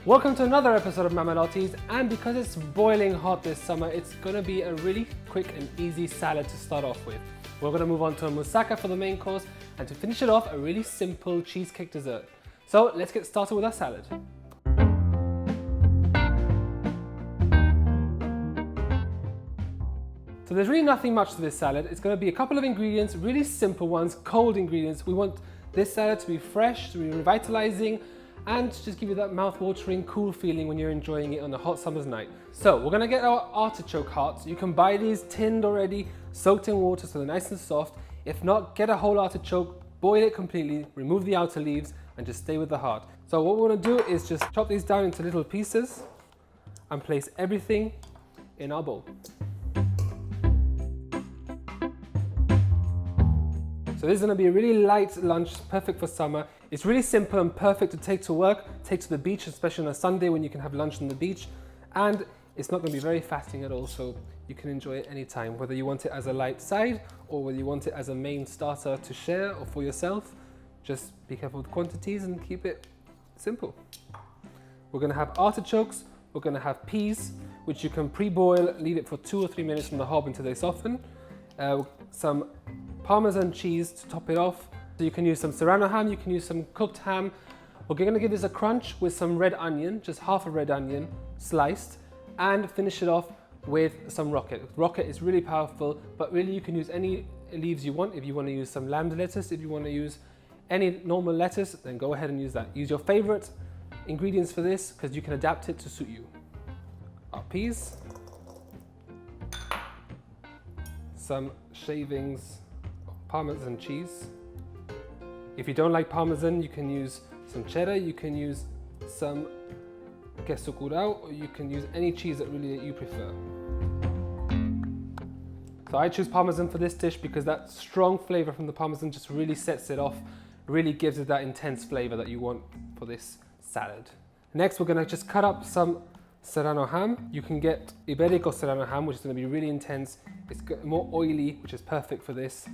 Welcome to another episode of Lotties, and because it's boiling hot this summer, it's going to be a really quick and easy salad to start off with. We're going to move on to a moussaka for the main course, and to finish it off, a really simple cheesecake dessert. So let's get started with our salad. So there's really nothing much to this salad. It's going to be a couple of ingredients, really simple ones, cold ingredients. We want this salad to be fresh, to be revitalizing, and just give you that mouth-watering, cool feeling when you're enjoying it on a hot summer's night. So we're gonna get our artichoke hearts. You can buy these tinned already, soaked in water so they're nice and soft. If not, get a whole artichoke, boil it completely, remove the outer leaves, and just stay with the heart. So what we wanna do is just chop these down into little pieces and place everything in our bowl. So this is going to be a really light lunch, perfect for summer. It's really simple and perfect to take to work, take to the beach, especially on a Sunday when you can have lunch on the beach. And it's not going to be very fattening at all, so you can enjoy it anytime, whether you want it as a light side or whether you want it as a main starter to share or for yourself. Just be careful with quantities and keep it simple. We're going to have artichokes, we're going to have peas, which you can pre-boil, leave it for 2 or 3 minutes on the hob until they soften. Some Parmesan cheese to top it off. So you can use some serrano ham, you can use some cooked ham. We're going to give this a crunch with some red onion, just half a red onion sliced, and finish it off with some rocket. Rocket is really powerful, but really you can use any leaves you want. If you want to use some lamb lettuce, if you want to use any normal lettuce, then go ahead and use that. Use your favorite ingredients for this because you can adapt it to suit you. Our peas, some shavings Parmesan cheese. If you don't like Parmesan, you can use some cheddar, you can use some queso curao, or you can use any cheese that you prefer. So I choose Parmesan for this dish because that strong flavor from the Parmesan just really sets it off, really gives it that intense flavor that you want for this salad. Next, we're gonna just cut up some serrano ham. You can get Iberico serrano ham, which is going to be really intense. It's more oily, which is perfect for this.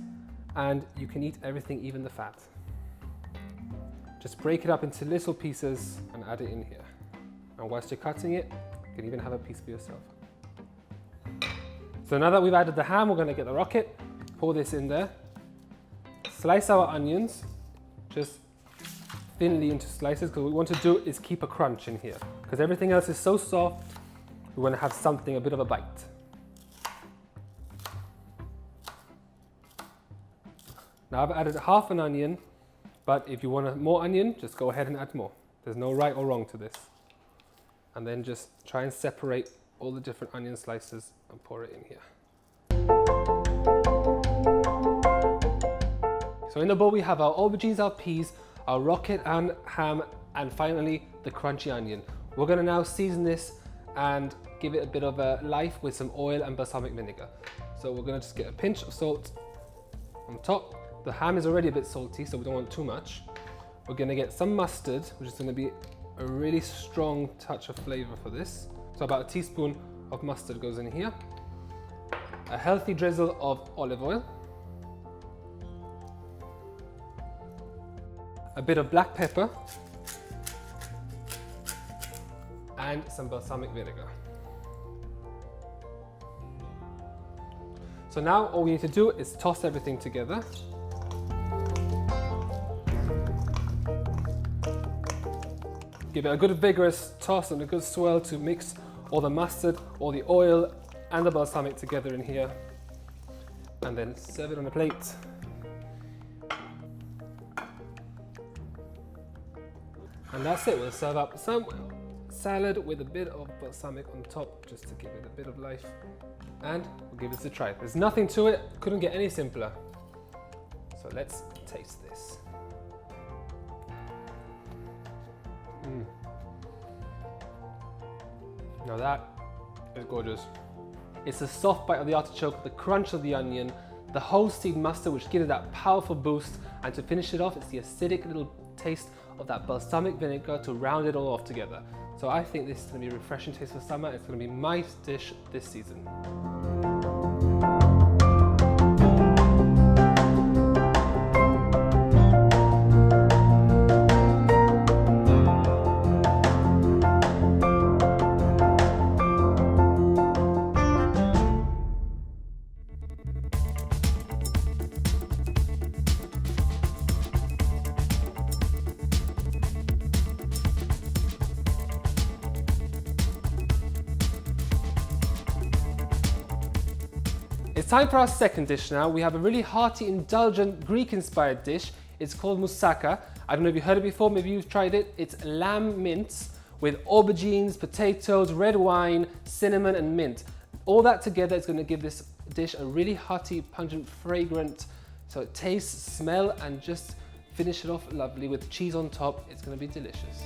And you can eat everything, even the fat. Just break it up into little pieces and add it in here. And whilst you're cutting it, you can even have a piece for yourself. So now that we've added the ham, we're going to get the rocket, pour this in there, slice our onions, just thinly into slices, because what we want to do is keep a crunch in here. Because everything else is so soft, we want to have something, a bit of a bite. Now I've added half an onion, but if you want more onion, just go ahead and add more. There's no right or wrong to this. And then just try and separate all the different onion slices and pour it in here. So in the bowl we have our aubergines, our peas, our rocket and ham, and finally the crunchy onion. We're going to now season this and give it a bit of a life with some oil and balsamic vinegar. So we're going to just get a pinch of salt on top. The ham is already a bit salty, so we don't want too much. We're going to get some mustard, which is going to be a really strong touch of flavor for this. So about a teaspoon of mustard goes in here. A healthy drizzle of olive oil. A bit of black pepper. And some balsamic vinegar. So now all we need to do is toss everything together. Give it a good vigorous toss and a good swirl to mix all the mustard, all the oil and the balsamic together in here. And then serve it on a plate. And that's it, we'll serve up some salad with a bit of balsamic on top just to give it a bit of life. And we'll give this a try. There's nothing to it, couldn't get any simpler. So let's taste this. Now that is gorgeous. It's the soft bite of the artichoke, the crunch of the onion, the whole seed mustard, which gives it that powerful boost, and to finish it off, it's the acidic little taste of that balsamic vinegar to round it all off together. So I think this is going to be a refreshing taste for summer. It's going to be my dish this season. It's time for our second dish now. We have a really hearty, indulgent, Greek-inspired dish. It's called moussaka. I don't know if you've heard it before, maybe you've tried it. It's lamb mince with aubergines, potatoes, red wine, cinnamon and mint. All that together is going to give this dish a really hearty, pungent, fragrant, so it tastes, smell and just finish it off lovely with cheese on top. It's going to be delicious.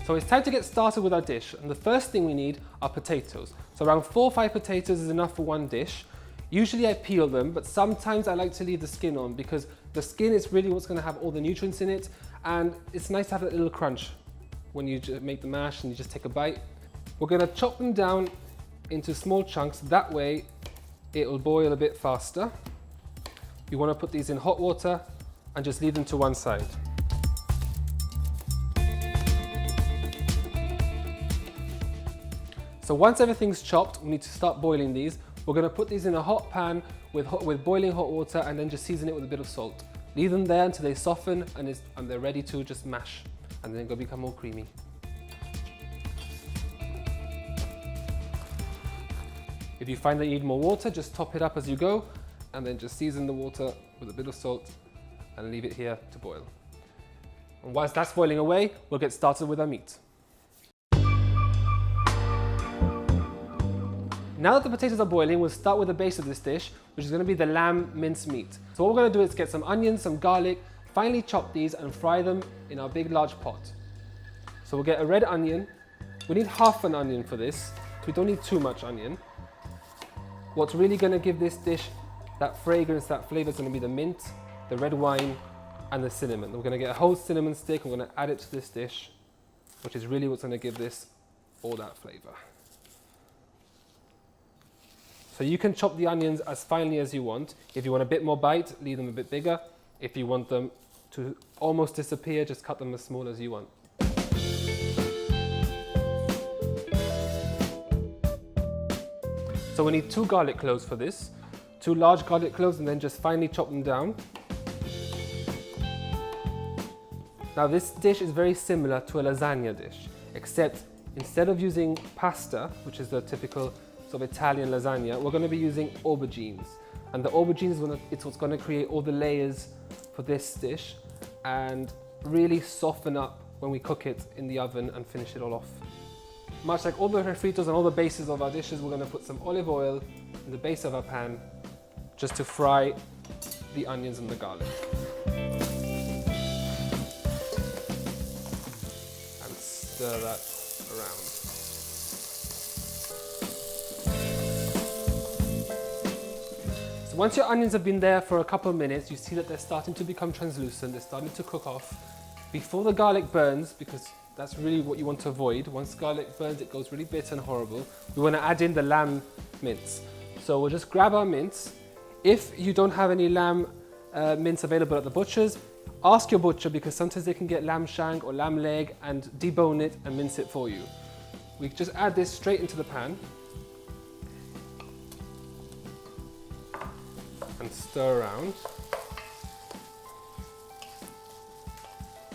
So it's time to get started with our dish, and the first thing we need are potatoes. So around 4 or 5 potatoes is enough for one dish. Usually I peel them, but sometimes I like to leave the skin on because the skin is really what's going to have all the nutrients in it, and it's nice to have that little crunch when you make the mash and you just take a bite. We're going to chop them down into small chunks, that way it will boil a bit faster. You want to put these in hot water and just leave them to one side. So once everything's chopped, we need to start boiling these. We're going to put these in a hot pan with boiling hot water and then just season it with a bit of salt. Leave them there until they soften and they're ready to just mash, and then they'll become more creamy. If you find that you need more water, just top it up as you go and then just season the water with a bit of salt and leave it here to boil. And whilst that's boiling away, we'll get started with our meat. Now that the potatoes are boiling, we'll start with the base of this dish, which is going to be the lamb mince meat. So what we're going to do is get some onions, some garlic, finely chop these and fry them in our big large pot. So we'll get a red onion. We need half an onion for this, so we don't need too much onion. What's really going to give this dish that fragrance, that flavour is going to be the mint, the red wine and the cinnamon. We're going to get a whole cinnamon stick, we're going to add it to this dish, which is really what's going to give this all that flavour. So you can chop the onions as finely as you want. If you want a bit more bite, leave them a bit bigger. If you want them to almost disappear, just cut them as small as you want. So we need 2 garlic cloves for this, 2 large garlic cloves, and then just finely chop them down. Now this dish is very similar to a lasagna dish, except instead of using pasta, which is the typical of Italian lasagna, we're going to be using aubergines, and the aubergines it's what's going to create all the layers for this dish and really soften up when we cook it in the oven and finish it all off. Much like all the refritos and all the bases of our dishes, we're going to put some olive oil in the base of our pan just to fry the onions and the garlic. And stir that around. So once your onions have been there for a couple of minutes, you see that they're starting to become translucent, they're starting to cook off. Before the garlic burns, because that's really what you want to avoid, once garlic burns it goes really bitter and horrible, we want to add in the lamb mince. So we'll just grab our mince. If you don't have any lamb mince available at the butcher's, ask your butcher, because sometimes they can get lamb shank or lamb leg and debone it and mince it for you. We just add this straight into the pan and stir around.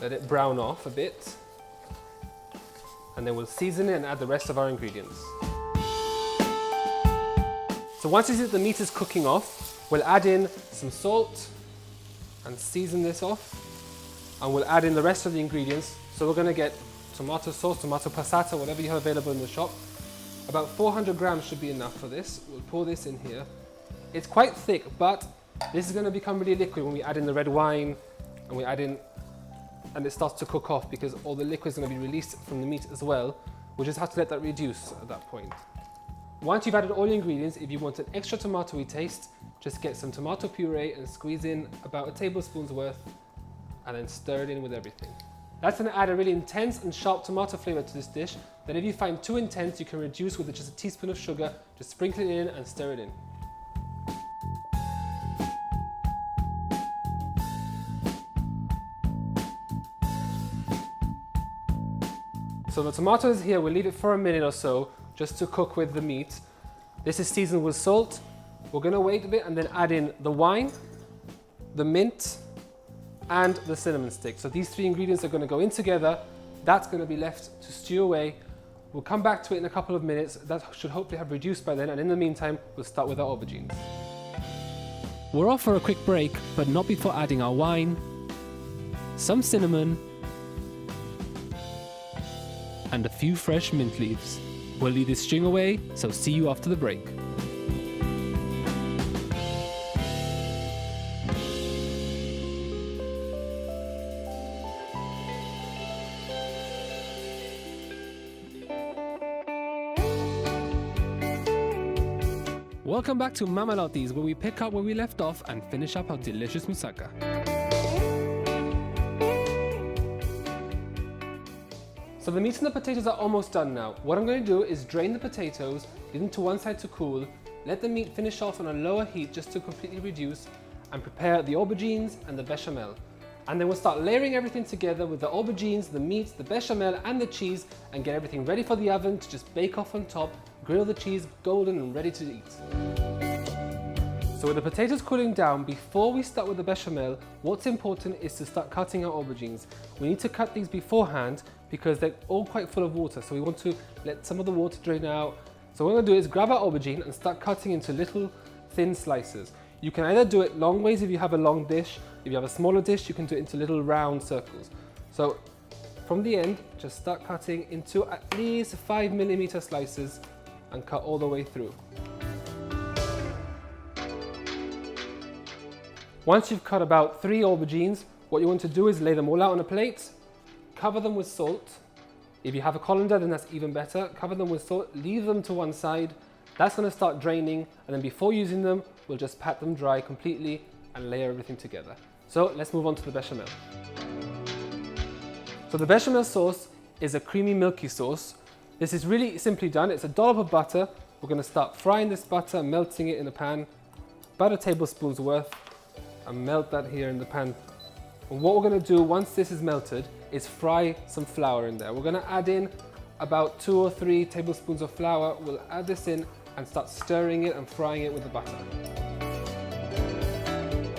Let it brown off a bit, and then we'll season it and add the rest of our ingredients. So once you see that the meat is cooking off, we'll add in some salt and season this off, and we'll add in the rest of the ingredients. So we're going to get tomato sauce, tomato passata, whatever you have available in the shop. About 400 grams should be enough for this. We'll pour this in here. It's quite thick, but this is going to become really liquid when we add in the red wine and we add in, and it starts to cook off because all the liquid is going to be released from the meat as well. We'll just have to let that reduce at that point. Once you've added all the ingredients, if you want an extra tomatoey taste, just get some tomato puree and squeeze in about a tablespoon's worth and then stir it in with everything. That's going to add a really intense and sharp tomato flavour to this dish. Then if you find too intense, you can reduce with just a teaspoon of sugar, just sprinkle it in and stir it in. So the tomatoes here, we'll leave it for a minute or so just to cook with the meat. This is seasoned with salt. We're going to wait a bit and then add in the wine, the mint and the cinnamon stick. So these 3 ingredients are going to go in together. That's going to be left to stew away We'll come back to it in a couple of minutes. That should hopefully have reduced by then, and in the meantime, we'll start with our aubergines. We're off for a quick break, but not before adding our wine, some cinnamon, and a few fresh mint leaves. We'll leave this string away, so see you after the break. Welcome back to Mama Lotties, where we pick up where we left off and finish up our delicious moussaka. So the meat and the potatoes are almost done now. What I'm going to do is drain the potatoes, leave them to one side to cool, let the meat finish off on a lower heat just to completely reduce, and prepare the aubergines and the bechamel. And then we'll start layering everything together with the aubergines, the meat, the bechamel and the cheese, and get everything ready for the oven to just bake off on top, grill the cheese golden and ready to eat. So with the potatoes cooling down, before we start with the bechamel, what's important is to start cutting our aubergines. We need to cut these beforehand because they're all quite full of water, so we want to let some of the water drain out. So what we're going to do is grab our aubergine and start cutting into little thin slices. You can either do it long ways if you have a long dish. If you have a smaller dish, you can do it into little round circles. So from the end, just start cutting into at least 5mm slices and cut all the way through. Once you've cut about 3 aubergines, what you want to do is lay them all out on a plate, cover them with salt. If you have a colander, then that's even better. Cover them with salt, leave them to one side. That's going to start draining, and then before using them, we'll just pat them dry completely and layer everything together. So let's move on to the bechamel. So the bechamel sauce is a creamy, milky sauce. This is really simply done. It's a dollop of butter. We're going to start frying this butter, melting it in a pan, about a tablespoon's worth, and melt that here in the pan. And what we're going to do once this is melted is fry some flour in there. We're going to add in about 2 or 3 tablespoons of flour. We'll add this in and start stirring it and frying it with the butter.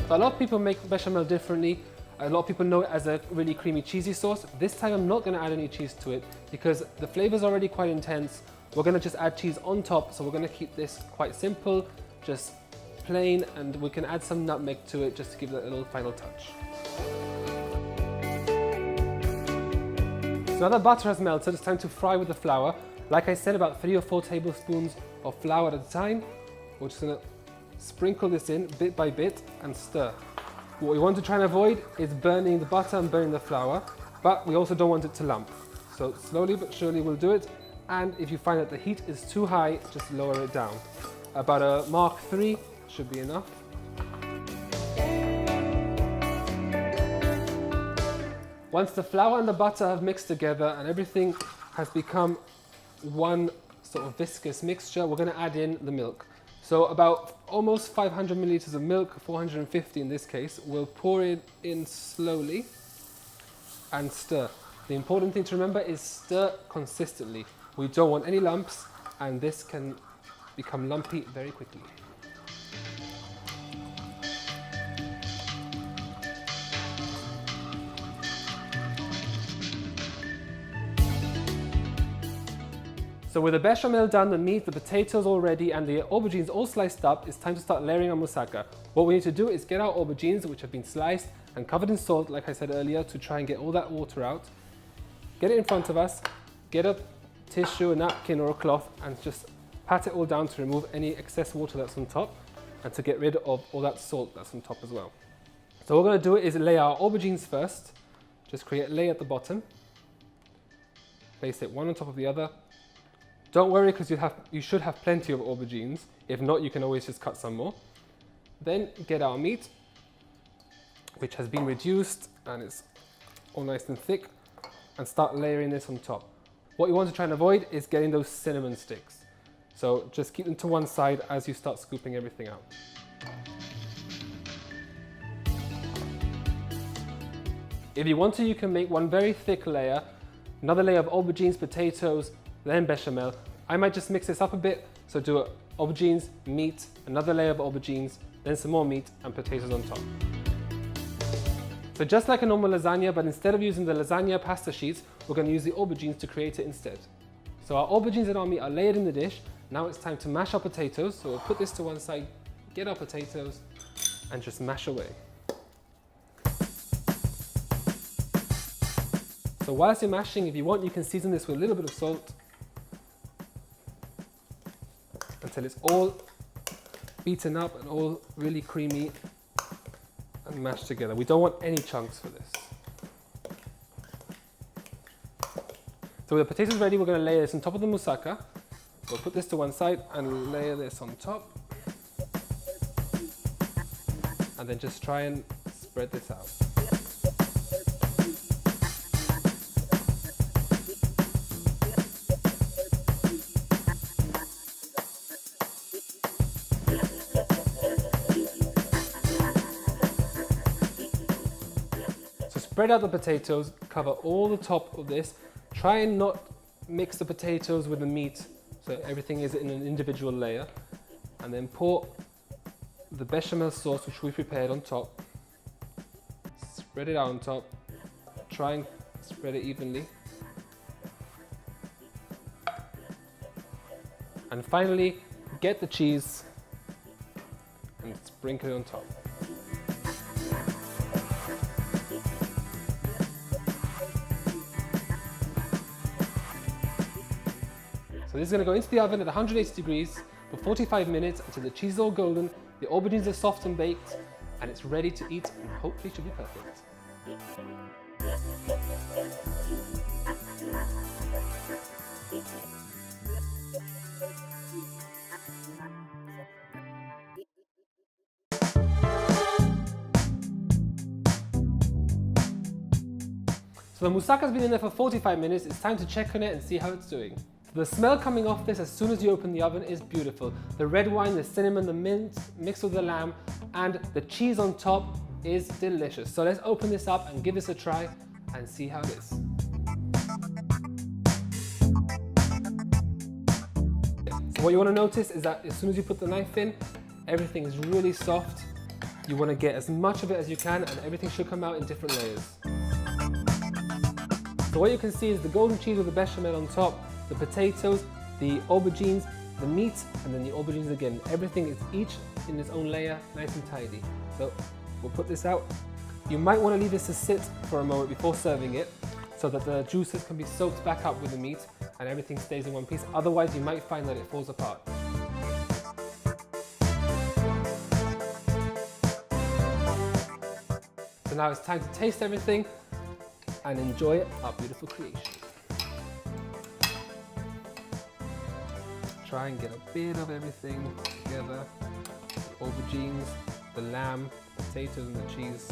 So a lot of people make bechamel differently. A lot of people know it as a really creamy, cheesy sauce. This time I'm not going to add any cheese to it because the flavor is already quite intense. We're going to just add cheese on top, so we're going to keep this quite simple, just plain, and we can add some nutmeg to it just to give it a little final touch. So now the butter has melted, it's time to fry with the flour. Like I said, about 3 or 4 tablespoons of flour at a time. We're just going to sprinkle this in bit by bit and stir. What we want to try and avoid is burning the butter and burning the flour, but we also don't want it to lump. So slowly but surely we'll do it, and if you find that the heat is too high, just lower it down. About a Mark 3 should be enough. Once the flour and the butter have mixed together and everything has become one sort of viscous mixture, we're going to add in the milk. So about almost 500 milliliters of milk, 450 in this case. We'll pour it in slowly and stir. The important thing to remember is stir consistently. We don't want any lumps, and this can become lumpy very quickly. So with the bechamel done, the meat, the potatoes all ready, and the aubergines all sliced up, it's time to start layering our moussaka. What we need to do is get our aubergines, which have been sliced and covered in salt, like I said earlier, to try and get all that water out. Get it in front of us, get a tissue, a napkin or a cloth, and just pat it all down to remove any excess water that's on top and to get rid of all that salt that's on top as well. So what we're going to do is lay our aubergines first. Just create a layer at the bottom. Place it one on top of the other. Don't worry, because you should have plenty of aubergines. If not, you can always just cut some more. Then get our meat, which has been reduced and it's all nice and thick, and start layering this on top. What you want to try and avoid is getting those cinnamon sticks. So just keep them to one side as you start scooping everything out. If you want to, you can make one very thick layer, another layer of aubergines, potatoes, then bechamel. I might just mix this up a bit, so do aubergines, meat, another layer of aubergines, then some more meat and potatoes on top. So just like a normal lasagna, but instead of using the lasagna pasta sheets, we're going to use the aubergines to create it instead. So our aubergines and our meat are layered in the dish. Now it's time to mash our potatoes. So we'll put this to one side, get our potatoes, and just mash away. So whilst you're mashing, if you want, you can season this with a little bit of salt until it's all beaten up and all really creamy and mashed together. We don't want any chunks for this. So with the potatoes ready, we're going to layer this on top of the moussaka. We'll put this to one side and layer this on top. And then just try and spread this out. Spread out the potatoes, cover all the top of this. Try and not mix the potatoes with the meat so everything is in an individual layer. And then pour the bechamel sauce which we prepared on top. Spread it out on top. Try and spread it evenly. And finally, get the cheese and sprinkle it on top. So this is going to go into the oven at 180 degrees for 45 minutes until the cheese is all golden, the aubergines are soft and baked, and it's ready to eat and hopefully should be perfect. So the moussaka's been in there for 45 minutes, it's time to check on it and see how it's doing. The smell coming off this as soon as you open the oven is beautiful. The red wine, the cinnamon, the mint mixed with the lamb, and the cheese on top is delicious. So let's open this up and give this a try and see how it is. So what you want to notice is that as soon as you put the knife in, everything is really soft. You want to get as much of it as you can, and everything should come out in different layers. So what you can see is the golden cheese with the bechamel on top, the potatoes, the aubergines, the meat, and then the aubergines again. Everything is each in its own layer, nice and tidy. So we'll put this out. You might want to leave this to sit for a moment before serving it so that the juices can be soaked back up with the meat and everything stays in one piece. Otherwise, you might find that it falls apart. So now it's time to taste everything and enjoy our beautiful creation. Try and get a bit of everything together. The aubergines, the lamb, the potatoes and the cheese.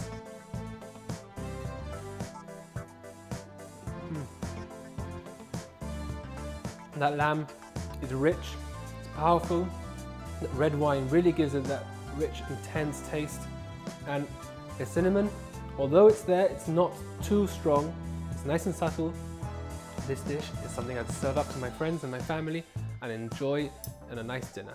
That lamb is rich, it's powerful. That red wine really gives it that rich, intense taste. And the cinnamon, although it's there, it's not too strong. It's nice and subtle. This dish is something I'd serve up to my friends and my family and enjoy in a nice dinner.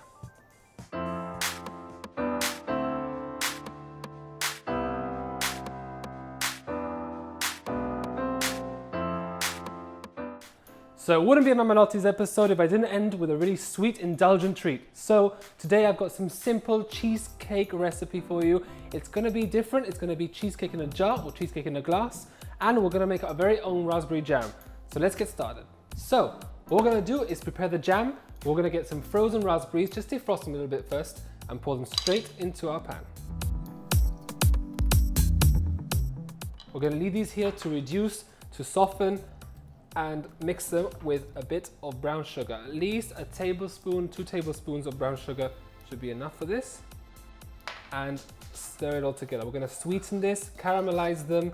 So it wouldn't be a Mama Lotties episode if I didn't end with a really sweet, indulgent treat. So today I've got some simple cheesecake recipe for you. It's gonna be different. It's gonna be cheesecake in a jar or cheesecake in a glass, and we're gonna make our very own raspberry jam. So let's get started. So what we're gonna do is prepare the jam. We're gonna get some frozen raspberries, just defrost them a little bit first, and pour them straight into our pan. We're gonna leave these here to reduce, to soften, and mix them with a bit of brown sugar. At least a tablespoon, 2 tablespoons of brown sugar should be enough for this. And stir it all together. We're gonna sweeten this, caramelize them,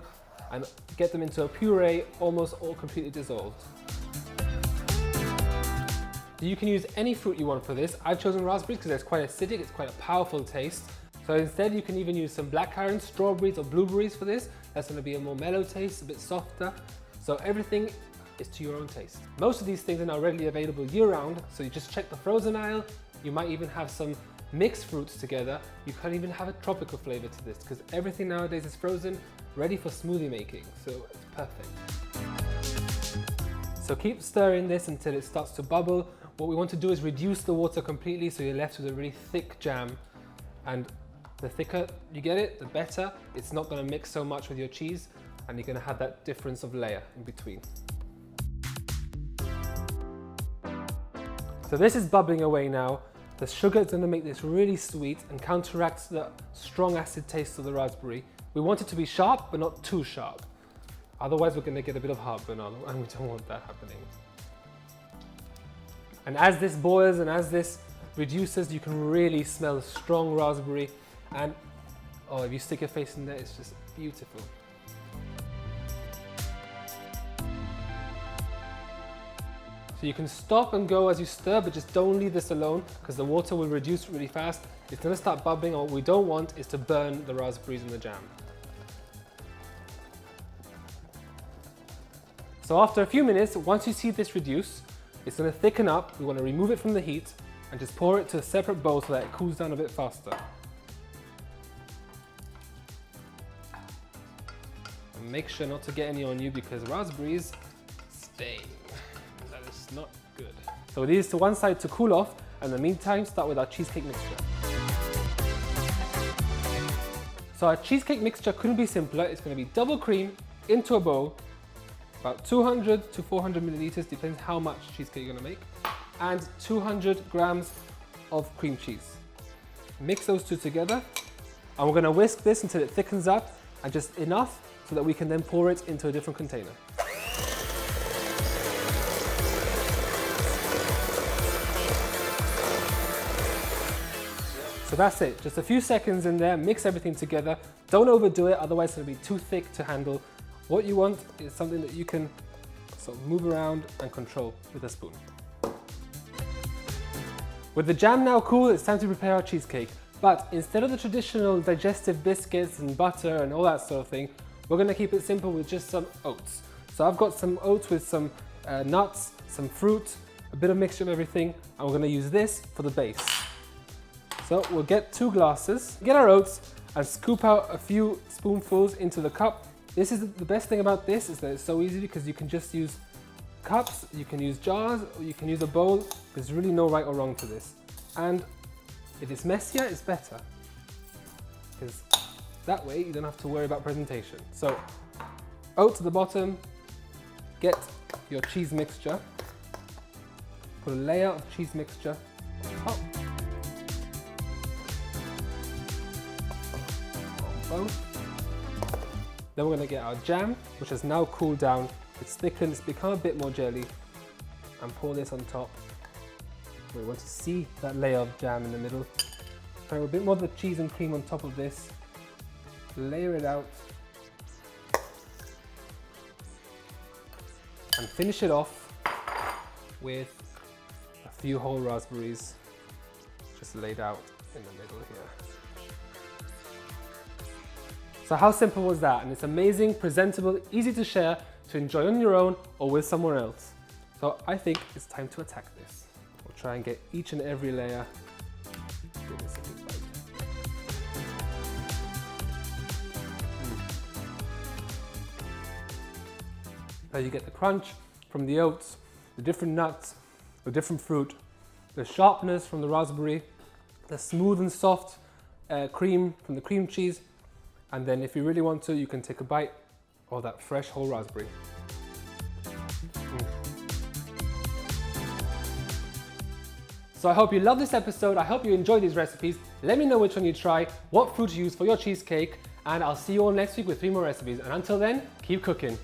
and get them into a puree, almost all completely dissolved. You can use any fruit you want for this. I've chosen raspberries because it's quite acidic, it's quite a powerful taste. So instead you can even use some blackcurrants, strawberries or blueberries for this. That's gonna be a more mellow taste, a bit softer. So everything is to your own taste. Most of these things are now readily available year-round, so you just check the frozen aisle. You might even have some mixed fruits together. You can even have a tropical flavor to this because everything nowadays is frozen, ready for smoothie making, so it's perfect. So keep stirring this until it starts to bubble. What we want to do is reduce the water completely so you're left with a really thick jam. And the thicker you get it, the better. It's not going to mix so much with your cheese and you're going to have that difference of layer in between. So this is bubbling away now. The sugar is going to make this really sweet and counteracts the strong acid taste of the raspberry. We want it to be sharp, but not too sharp. Otherwise, we're going to get a bit of heartburn on, and we don't want that happening. And as this boils and as this reduces, you can really smell the strong raspberry. And oh, if you stick your face in there, it's just beautiful. So you can stop and go as you stir, but just don't leave this alone because the water will reduce really fast. It's going to start bubbling, and what we don't want is to burn the raspberries in the jam. So after a few minutes, once you see this reduce, it's going to thicken up. We want to remove it from the heat and just pour it to a separate bowl so that it cools down a bit faster. And make sure not to get any on you because raspberries stain. That is not good. So leave this to one side to cool off, and in the meantime, start with our cheesecake mixture. So our cheesecake mixture couldn't be simpler. It's going to be double cream into a bowl, about 200 to 400 milliliters, depends how much cheesecake you're going to make, and 200 grams of cream cheese. Mix those two together, and we're going to whisk this until it thickens up, and just enough so that we can then pour it into a different container. So that's it, just a few seconds in there, mix everything together. Don't overdo it, otherwise it'll be too thick to handle. What you want is something that you can sort of move around and control with a spoon. With the jam now cool, it's time to prepare our cheesecake. But instead of the traditional digestive biscuits and butter and all that sort of thing, we're going to keep it simple with just some oats. So I've got some oats with some nuts, some fruit, a bit of mixture of everything, and we're going to use this for the base. So we'll get 2 glasses, get our oats, and scoop out a few spoonfuls into the cup. This is the best thing about this, is that it's so easy because you can just use cups, you can use jars, or you can use a bowl. There's really no right or wrong to this. And if it's messier, it's better, because that way you don't have to worry about presentation. So oats at the bottom, get your cheese mixture, put a layer of cheese mixture on top. Both. Then we're going to get our jam, which has now cooled down. It's thickened, it's become a bit more jelly, and pour this on top. We want to see that layer of jam in the middle. Throw a bit more of the cheese and cream on top of this. Layer it out. And finish it off with a few whole raspberries just laid out in the middle here. So how simple was that? And it's amazing, presentable, easy to share, to enjoy on your own or with someone else. So I think it's time to attack this. We'll try and get each and every layer. Give this a big bite. Now you get the crunch from the oats, the different nuts, the different fruit, the sharpness from the raspberry, the smooth and soft cream from the cream cheese. And then if you really want to, you can take a bite of that fresh whole raspberry. So I hope you love this episode. I hope you enjoy these recipes. Let me know which one you try, what fruit you use for your cheesecake, and I'll see you all next week with 3 more recipes. And until then, keep cooking.